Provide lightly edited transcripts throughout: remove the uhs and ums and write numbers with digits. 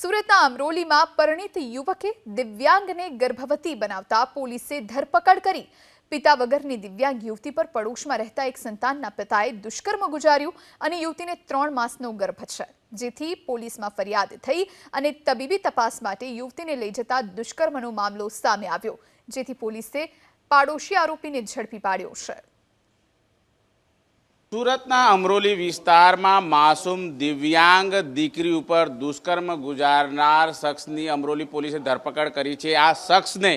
સુરતના અમરોલીમાં પરિણીત યુવકે દિવ્યાંગને ગર્ભવતી બનાવતા પોલીસે ધરપકડ કરી। પિતા વગરની દિવ્યાંગ યુવતી પર પડોશમાં રહેતા એક સંતાનના પિતાએ દુષ્કર્મ ગુજાર્યું અને યુવતીને 3 માસનો ગર્ભ છે, જેથી પોલીસમાં ફરિયાદ થઈ અને તબીબી તપાસ માટે યુવતીને લઈ જતા દુષ્કર્મનો મામલો સામે આવ્યો, જેથી પોલીસે પાડોશી આરોપીને ઝડપી પાડ્યો છે। સુરતના અમરોલી વિસ્તારમાં માસૂમ દિવ્યાંગ દીકરી ઉપર દુષ્કર્મ ગુજારનાર શખ્સની અમરોલી પોલીસે ધરપકડ કરી છે। આ શખ્સને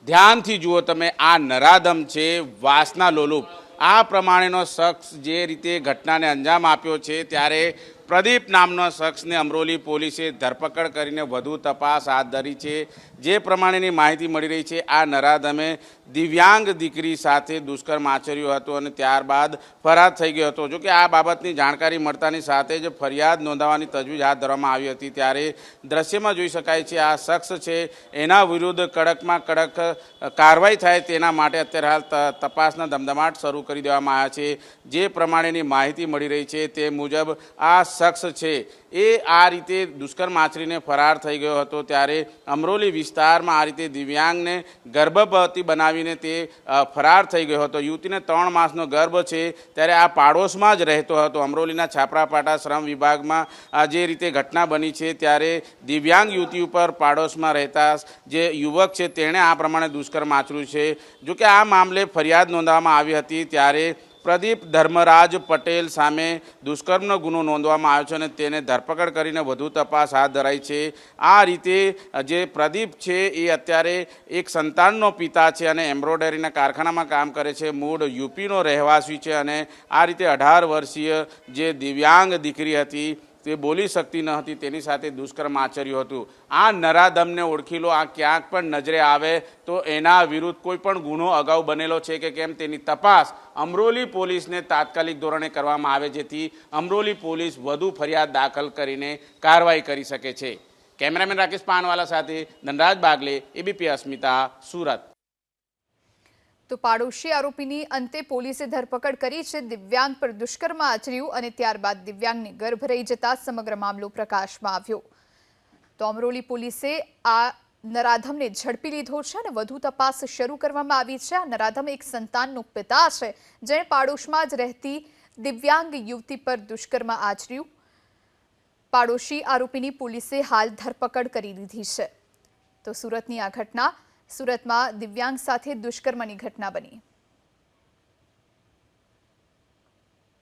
ધ્યાનથી જુઓ તમે, આ નરાધમ છે, વાસના લોલુપ। આ પ્રમાણેનો શખ્સ જે રીતે ઘટનાને અંજામ આપ્યો છે, ત્યારે પ્રદીપ નામનો શખ્સને અમરોલી પોલીસે ધરપકડ કરીને વધુ તપાસ હાથ ધરી છે। જે પ્રમાણેની માહિતી મળી રહી છે, આ નરાધમે દિવ્યાંગ દીકરી સાથે દુષ્કર્મ આચર્યું હતું અને ત્યારબાદ ફરાર થઈ ગયો હતો। જો કે આ બાબતની જાણકારી મળતાની સાથે જ ફરિયાદ નોંધાવવાની તજવીજ હાથ ધરવામાં આવી હતી। ત્યારે દ્રશ્યમાં જોઈ શકાય છે, આ શખ્સ છે એના વિરુદ્ધ કડકમાં કડક કાર્યવાહી થાય તેના માટે અત્યારે હાલ તપાસના ધમધમાટ શરૂ કરી દેવામાં આવ્યા છે। જે પ્રમાણેની માહિતી મળી રહી છે તે મુજબ આ શખ્સ છે એ આ રીતે દુષ્કર્મ આચરીને ફરાર થઈ ગયો હતો। ત્યારે અમરોલી વિસ્તારમાં આ રીતે દિવ્યાંગને ગર્ભવતી બનાવીને તે ફરાર થઈ ગયો હતો। યુવતીને 3 માસનો ગર્ભ છે, ત્યારે આ પાડોશમાં જ રહેતો હતો। અમરોલીના છાપરાપાટા શ્રમ વિભાગમાં આ જે રીતે ઘટના બની છે, ત્યારે દિવ્યાંગ યુવતી ઉપર પાડોશમાં રહેતા જે યુવક છે તેણે આ પ્રમાણે દુષ્કર્મ આચર્યું છે। જો કે આ મામલે ફરિયાદ નોંધવામાં આવી હતી, ત્યારે પ્રદીપ ધર્મરાજ પટેલ સામે દુષ્કર્મનો ગુનો નોંધવામાં આવ્યો છે અને તેને ધરપકડ કરીને વધુ તપાસ હાથ ધરાઈ છે। આ રીતે જે પ્રદીપ છે એ અત્યારે એક સંતાનનો પિતા છે અને એમ્બ્રોઇડરીના કારખાનામાં કામ કરે છે। મૂળ યુપીનો રહેવાસી છે અને આ રીતે 18 વર્ષીય જે દિવ્યાંગ દીકરી હતી તે બોલી શકતી ન હતી, તેની સાથે દુષ્કર્મ આચર્યું હતું। આ નરાધમને ઓળખી લો। આ ક્યાંક પણ નજરે આવે તો એના વિરુદ્ધ કોઈ પણ ગુનો અગાઉ બનેલો છે કે કેમ તેની તપાસ અમરોલી પોલીસને તાત્કાલિક ધોરણે કરવામાં આવે, જેથી અમરોલી પોલીસ વધુ ફરિયાદ દાખલ કરીને કાર્યવાહી કરી શકે છે। કેમેરામેન રાકેશ પાનવાલા સાથે ધનરાજ બાગલે, એબીપી અસ્મિતા, સુરત। તો પાડોશી આરોપીની અંતે પોલીસે ધરપકડ કરી છે। દિવ્યાંગ પર દુષ્કર્મ આચર્યું અને ત્યારબાદ દિવ્યાંગને ગર્ભ રહી જતા સમગ્ર મામલો પ્રકાશમાં આવ્યો। તો અમરોલી પોલીસે આ નરાધમને ઝડપી લીધો છે અને વધુ તપાસ શરૂ કરવામાં આવી છે। આ નરાધમ એક સંતાનનો પિતા છે, જેણે પાડોશમાં જ રહેતી દિવ્યાંગ યુવતી પર દુષ્કર્મ આચર્યું। પાડોશી આરોપીની પોલીસે હાલ ધરપકડ કરી લીધી છે। તો સુરતની આ ઘટના, સુરતમાં દિવ્યાંગ સાથે દુષ્કર્મની ઘટના બની।